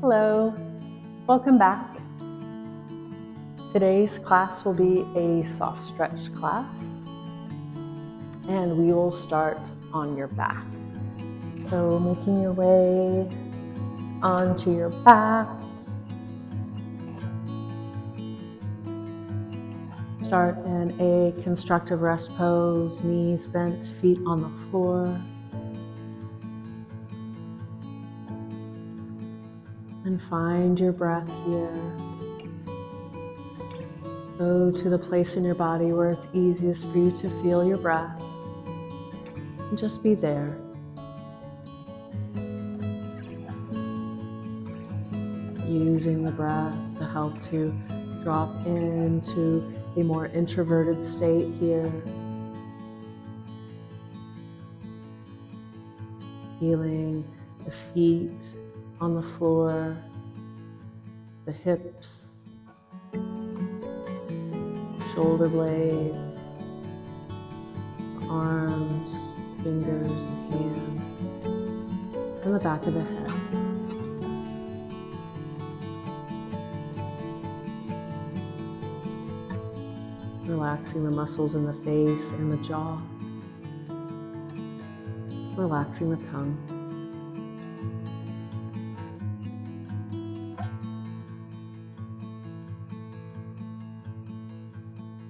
Hello, welcome back. Today's class will be a soft stretch class, and we will start on your back. So making your way onto your back. Start in a constructive rest pose, knees bent, feet on the floor. And find your breath here. Go to the place in your body where it's easiest for you to feel your breath. And just be there. Using the breath to help to drop into a more introverted state here. Feeling the feet on the floor, the hips, shoulder blades, the arms, fingers, and hands, and the back of the head. Relaxing the muscles in the face and the jaw. Relaxing the tongue.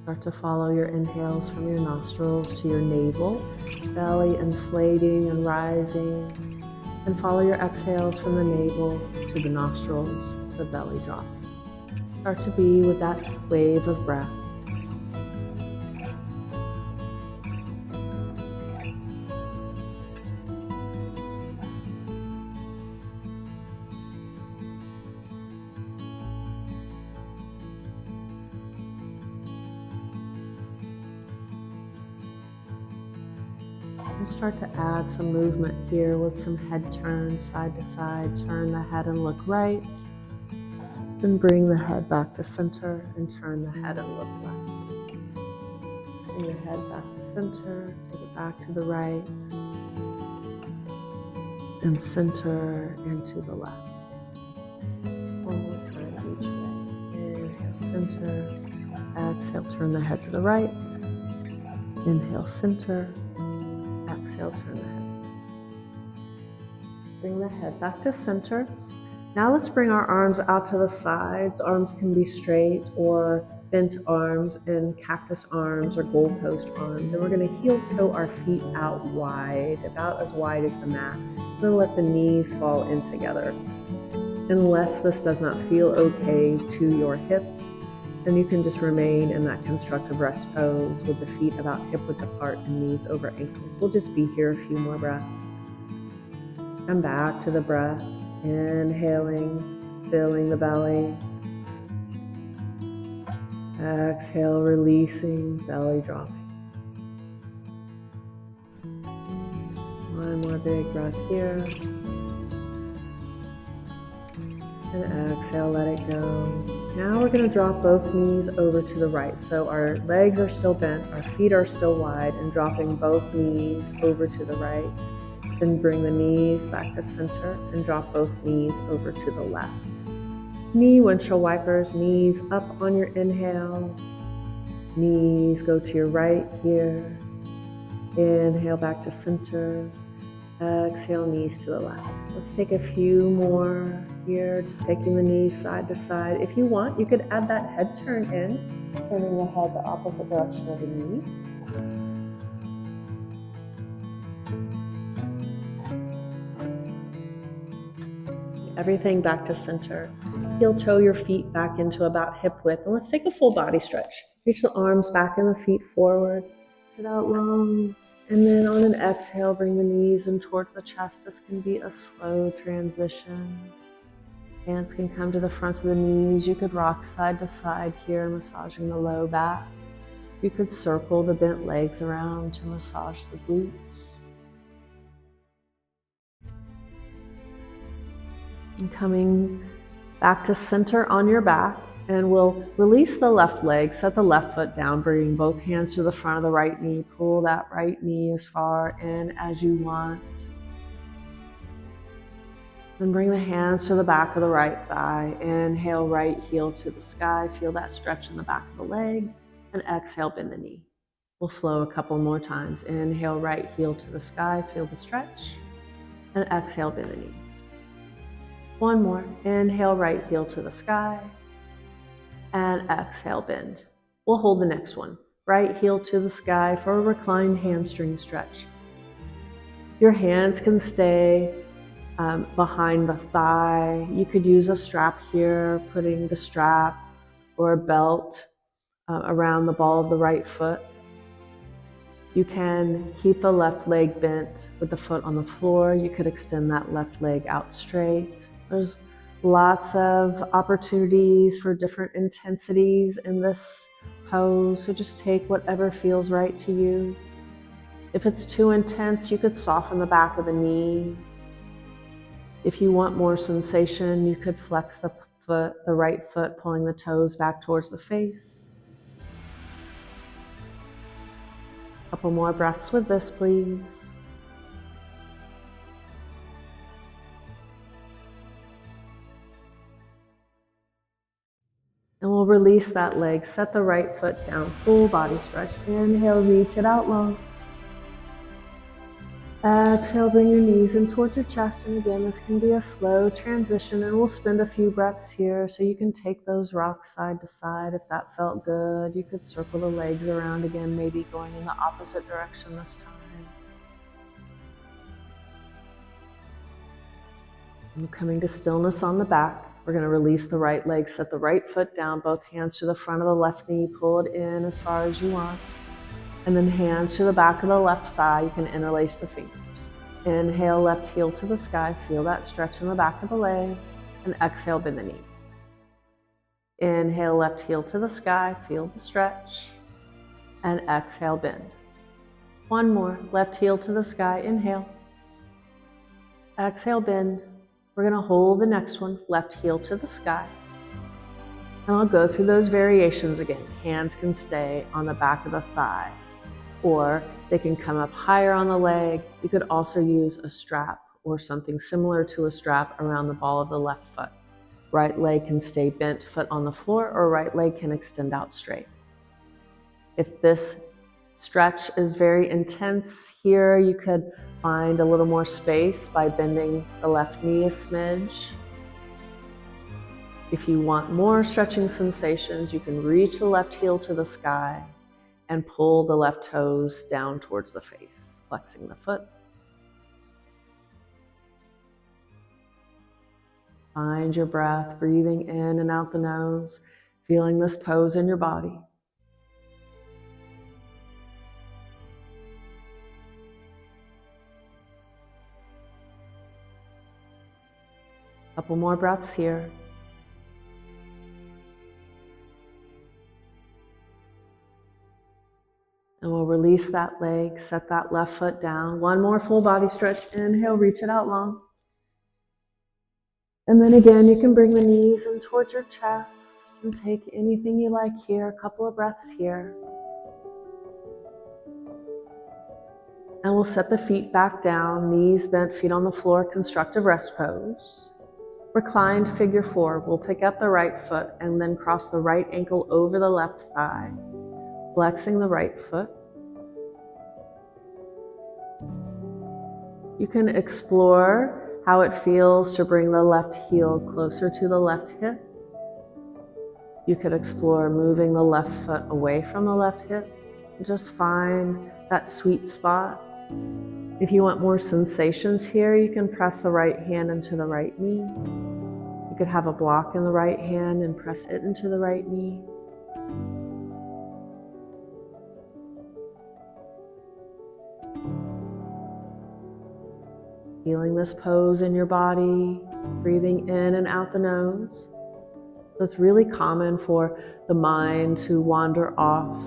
Start to follow your inhales from your nostrils to your navel, belly inflating and rising, and follow your exhales from the navel to the nostrils, the belly dropping. Start to be with that wave of breath. And start to add some movement here with some head turns side to side. Turn the head and look right. Then bring the head back to center and turn the head and look left. Bring your head back to center, take it back to the right, and center and to the left. One more time each way. Inhale, center. Exhale, turn the head to the right. Inhale, center. Exhale, turn the head. Bring the head back to center. Now let's bring our arms out to the sides. Arms can be straight or bent arms in cactus arms or goalpost arms. And we're going to heel toe our feet out wide, about as wide as the mat. Then let the knees fall in together. Unless this does not feel okay to your hips, then you can just remain in that constructive rest pose with the feet about hip width apart and knees over ankles. We'll just be here a few more breaths. Come back to the breath, inhaling, filling the belly. Exhale, releasing, belly dropping. One more big breath here. And exhale, let it go. Now we're going to drop both knees over to the right. So our legs are still bent, our feet are still wide, and dropping both knees over to the right. Then bring the knees back to center and drop both knees over to the left. Knee windshield wipers, knees up on your inhales. Knees go to your right here. Inhale back to center. Exhale, knees to the left. Let's take a few more here, just taking the knees side to side. If you want, you could add that head turn in, turning the head the opposite direction of the knee. Everything back to center. Heel toe your feet back into about hip width. And let's take a full body stretch. Reach the arms back and the feet forward. Sit out long. And then on an exhale, bring the knees in towards the chest. This can be a slow transition. Hands can come to the fronts of the knees. You could rock side to side here, massaging the low back. You could circle the bent legs around to massage the glutes. And coming back to center on your back, and we'll release the left leg, set the left foot down, bringing both hands to the front of the right knee. Pull that right knee as far in as you want. Then bring the hands to the back of the right thigh. Inhale, right heel to the sky. Feel that stretch in the back of the leg. And exhale, bend the knee. We'll flow a couple more times. Inhale, right heel to the sky. Feel the stretch. And exhale, bend the knee. One more. Inhale, right heel to the sky. And exhale, bend. We'll hold the next one. Right heel to the sky for a reclined hamstring stretch. Your hands can stay behind the thigh. You could use a strap here, putting the strap or a belt around the ball of the right foot. You can keep the left leg bent with the foot on the floor. You could extend that left leg out straight. There's lots of opportunities for different intensities in this pose, so just take whatever feels right to you. If it's too intense, you could soften the back of the knee. If you want more sensation, you could flex the right foot, pulling the toes back towards the face. A couple more breaths with this, please. And we'll release that leg, set the right foot down, full body stretch. Inhale, reach it out long. Exhale, bring your knees in towards your chest. And again, this can be a slow transition, and we'll spend a few breaths here. So you can take those rocks side to side if that felt good. You could circle the legs around again, maybe going in the opposite direction this time. And coming to stillness on the back. We're going to release the right leg, set the right foot down, both hands to the front of the left knee, pull it in as far as you want. And then hands to the back of the left thigh. You can interlace the fingers. Inhale, left heel to the sky. Feel that stretch in the back of the leg. And exhale, bend the knee. Inhale, left heel to the sky. Feel the stretch. And exhale, bend. One more. Left heel to the sky. Inhale. Exhale, bend. We're going to hold the next one, left heel to the sky. And I'll go through those variations again. Hands can stay on the back of the thigh, or they can come up higher on the leg. You could also use a strap or something similar to a strap around the ball of the left foot. Right leg can stay bent, foot on the floor, or right leg can extend out straight. If this stretch is very intense here, you could find a little more space by bending the left knee a smidge. If you want more stretching sensations, you can reach the left heel to the sky and pull the left toes down towards the face, flexing the foot. Find your breath, breathing in and out the nose, feeling this pose in your body. Couple more breaths here. And we'll release that leg, set that left foot down. One more full body stretch. Inhale, reach it out long. And then again, you can bring the knees in towards your chest and take anything you like here. A couple of breaths here. And we'll set the feet back down, knees bent, feet on the floor, constructive rest pose. Reclined figure four. We'll pick up the right foot and then cross the right ankle over the left thigh, flexing the right foot. You can explore how it feels to bring the left heel closer to the left hip. You could explore moving the left foot away from the left hip. Just find that sweet spot. If you want more sensations here, you can press the right hand into the right knee. You could have a block in the right hand and press it into the right knee. Feeling this pose in your body, breathing in and out the nose. So it's really common for the mind to wander off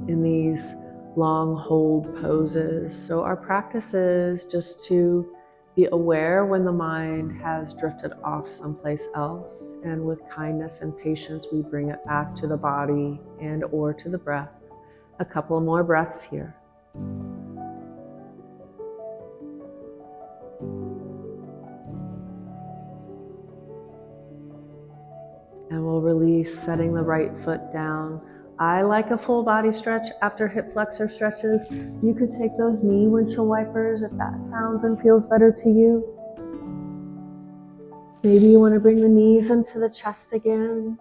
in these long hold poses. So our practice is just to be aware when the mind has drifted off someplace else, and with kindness and patience we bring it back to the body and or to the breath. A couple more breaths here. And we'll release, setting the right foot down. I like a full body stretch after hip flexor stretches. You could take those knee windshield wipers if that sounds and feels better to you. Maybe you want to bring the knees into the chest again.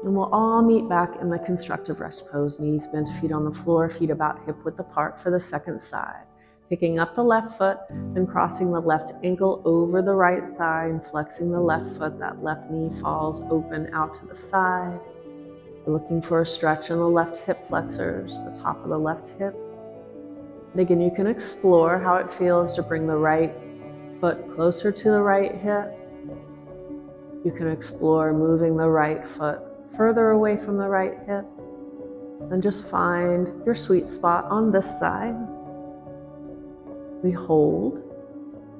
And we'll all meet back in the constructive rest pose. Knees bent, feet on the floor, feet about hip width apart for the second side. Picking up the left foot and crossing the left ankle over the right thigh and flexing the left foot. That left knee falls open out to the side. We're looking for a stretch in the left hip flexors, the top of the left hip. And again, you can explore how it feels to bring the right foot closer to the right hip. You can explore moving the right foot further away from the right hip, and just find your sweet spot on this side. We hold,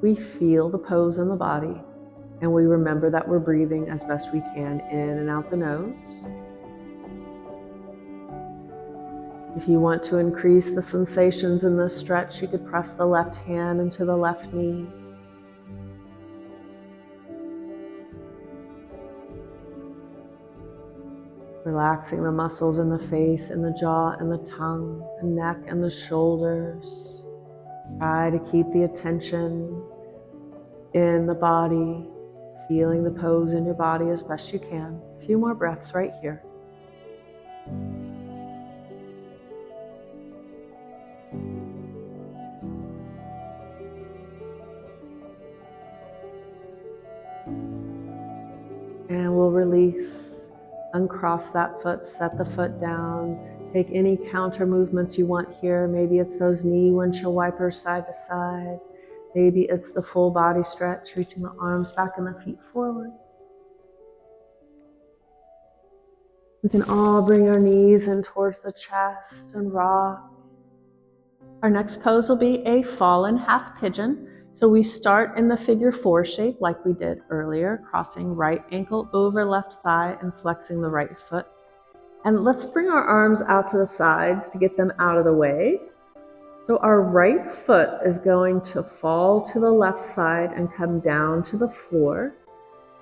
we feel the pose in the body, and we remember that we're breathing as best we can in and out the nose. If you want to increase the sensations in this stretch, you could press the left hand into the left knee. Relaxing the muscles in the face and the jaw and the tongue, the neck and the shoulders. Try to keep the attention in the body, feeling the pose in your body as best you can. A few more breaths right here. And we'll release. Uncross that foot, set the foot down. Take any counter movements you want here. Maybe it's those knee windshield wipers side to side. Maybe it's the full body stretch, reaching the arms back and the feet forward. We can all bring our knees in towards the chest and rock. Our next pose will be a fallen half pigeon. So we start in the figure 4 shape like we did earlier, crossing right ankle over left thigh and flexing the right foot. And let's bring our arms out to the sides to get them out of the way. So our right foot is going to fall to the left side and come down to the floor.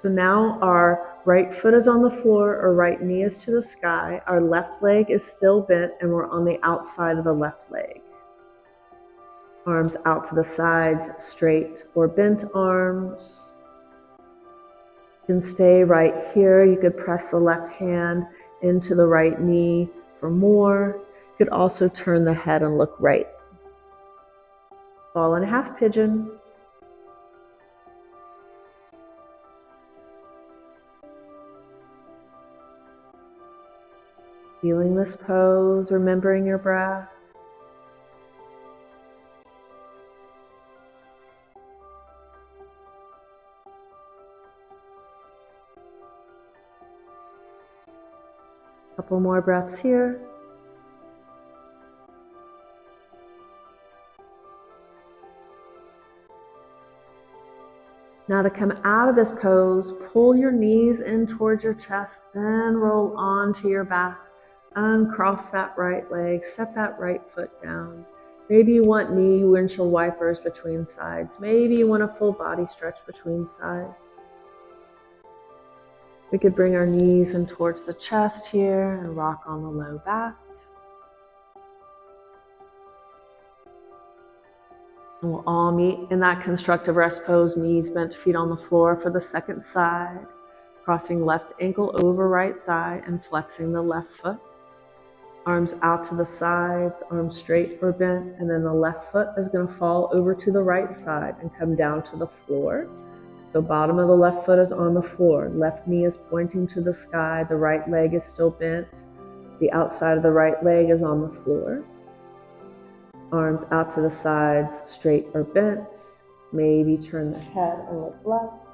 So now our right foot is on the floor, our right knee is to the sky, our left leg is still bent, and we're on the outside of the left leg. Arms out to the sides, straight or bent arms. You can stay right here. You could press the left hand into the right knee for more. You could also turn the head and look right. Fallen half pigeon. Feeling this pose, remembering your breath. Couple more breaths here. Now to come out of this pose, pull your knees in towards your chest, then roll onto your back. Uncross that right leg, set that right foot down. Maybe you want knee windshield wipers between sides. Maybe you want a full body stretch between sides. We could bring our knees in towards the chest here and rock on the low back. And we'll all meet in that constructive rest pose, knees bent, feet on the floor for the second side. Crossing left ankle over right thigh and flexing the left foot. Arms out to the sides, arms straight or bent, and then the left foot is going to fall over to the right side and come down to the floor. So bottom of the left foot is on the floor. Left knee is pointing to the sky. The right leg is still bent. The outside of the right leg is on the floor. Arms out to the sides, straight or bent. Maybe turn the head and look left.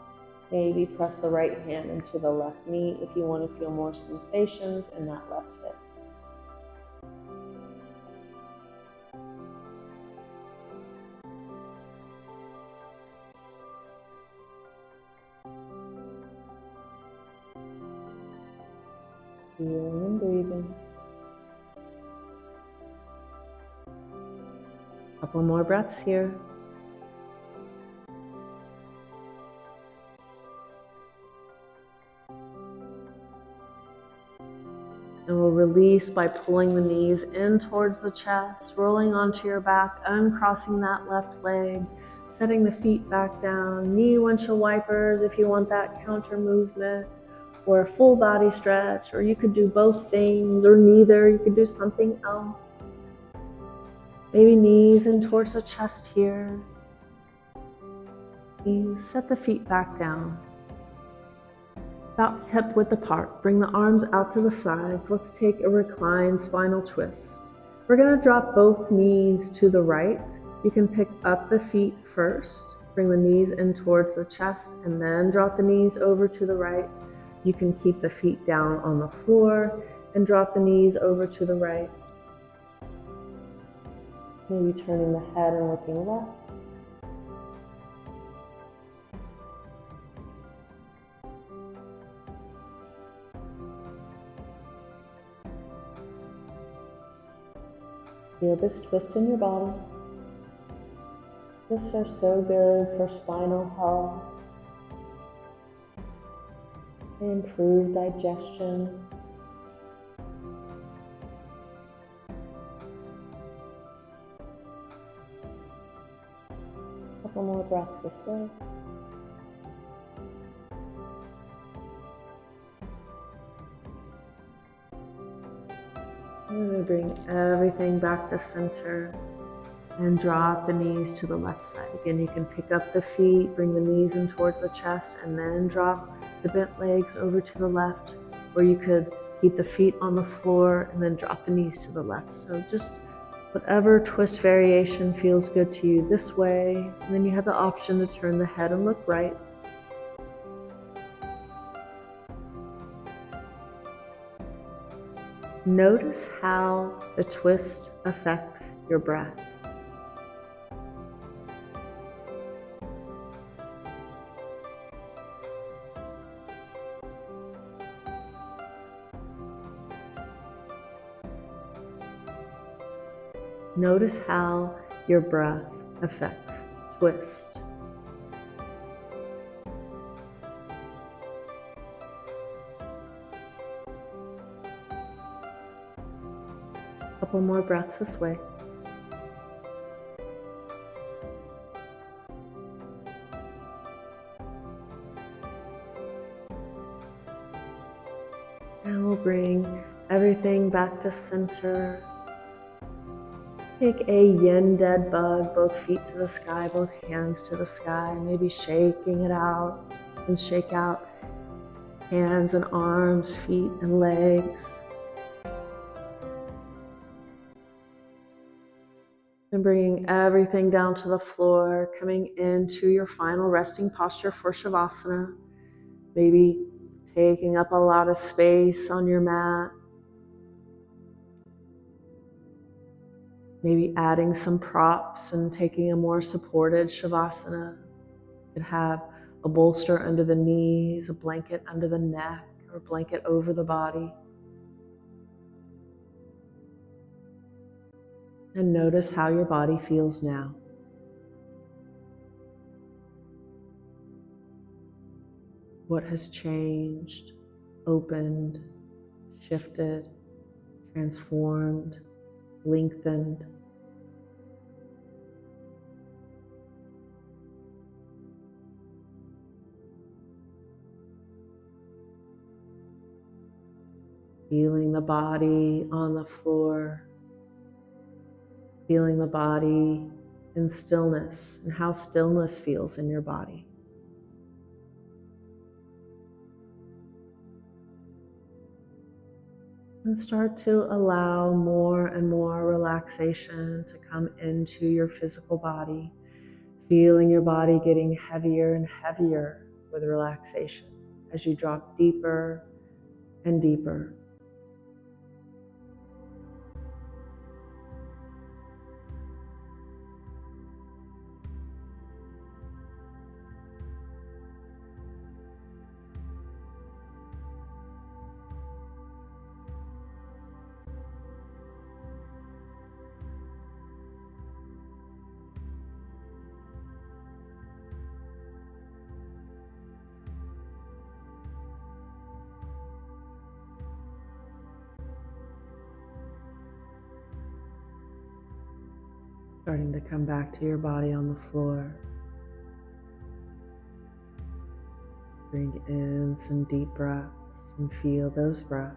Maybe press the right hand into the left knee if you want to feel more sensations in that left hip. Feeling and breathing. Couple more breaths here. And we'll release by pulling the knees in towards the chest, rolling onto your back, uncrossing that left leg, setting the feet back down, knee windshield wipers if you want that counter movement, or a full body stretch, or you could do both things or neither. You could do something else. Maybe knees in towards the chest here. You set the feet back down, about hip width apart. Bring the arms out to the sides. Let's take a reclined spinal twist. We're going to drop both knees to the right. You can pick up the feet first. Bring the knees in towards the chest and then drop the knees over to the right. You can keep the feet down on the floor and drop the knees over to the right. Maybe turning the head and looking left. Feel this twist in your body. Twists are so good for spinal health. They improve digestion. A couple more breaths this way. I'm going to bring everything back to center and drop the knees to the left side. Again, you can pick up the feet, bring the knees in towards the chest, and then drop the bent legs over to the left. Or you could keep the feet on the floor and then drop the knees to the left. So just whatever twist variation feels good to you this way. And then you have the option to turn the head and look right. Notice how the twist affects your breath. Notice how your breath affects twist. Couple more breaths this way. And we'll bring everything back to center. Take a yin dead bug, both feet to the sky, both hands to the sky, maybe shaking it out, and shake out hands and arms, feet and legs. And bringing everything down to the floor, coming into your final resting posture for Shavasana. Maybe taking up a lot of space on your mat. Maybe adding some props and taking a more supported Shavasana. You could have a bolster under the knees, a blanket under the neck, or a blanket over the body. And notice how your body feels now. What has changed, opened, shifted, transformed, lengthened. Feeling the body on the floor, feeling the body in stillness and how stillness feels in your body. And start to allow more and more relaxation to come into your physical body, feeling your body getting heavier and heavier with relaxation as you drop deeper and deeper. Starting to come back to your body on the floor. Bring in some deep breaths and feel those breaths.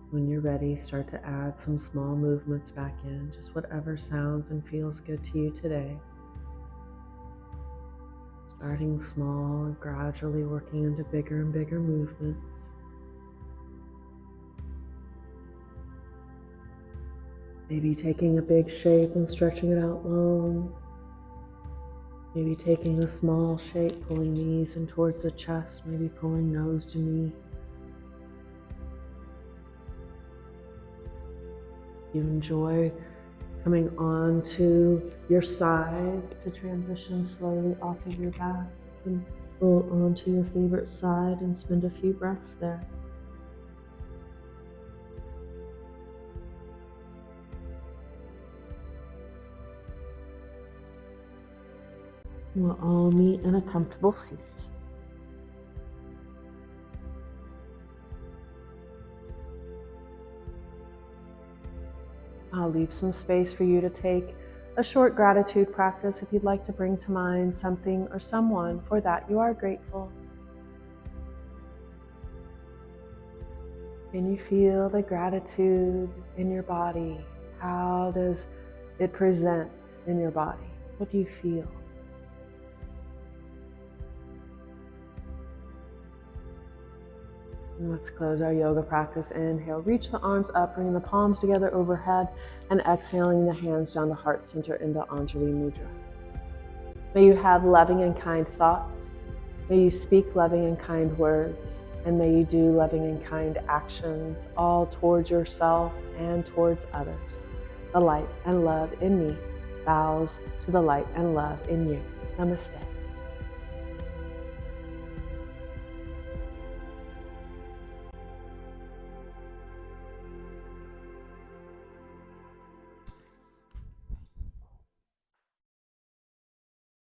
When you're ready, start to add some small movements back in, just whatever sounds and feels good to you today. Starting small and gradually working into bigger and bigger movements. Maybe taking a big shape and stretching it out long. Maybe taking a small shape, pulling knees in towards the chest, maybe pulling nose to knees. You enjoy coming onto your side to transition slowly off of your back. You can roll onto your favorite side and spend a few breaths there. We'll all meet in a comfortable seat. I'll leave some space for you to take a short gratitude practice if you'd like to bring to mind something or someone for that you are grateful. Can you feel the gratitude in your body? How does it present in your body? What do you feel? And let's close our yoga practice. Inhale, reach the arms up, bringing the palms together overhead, and exhaling the hands down the heart center into Anjali Mudra. May you have loving and kind thoughts. May you speak loving and kind words. And may you do loving and kind actions, all towards yourself and towards others. The light and love in me bows to the light and love in you. Namaste.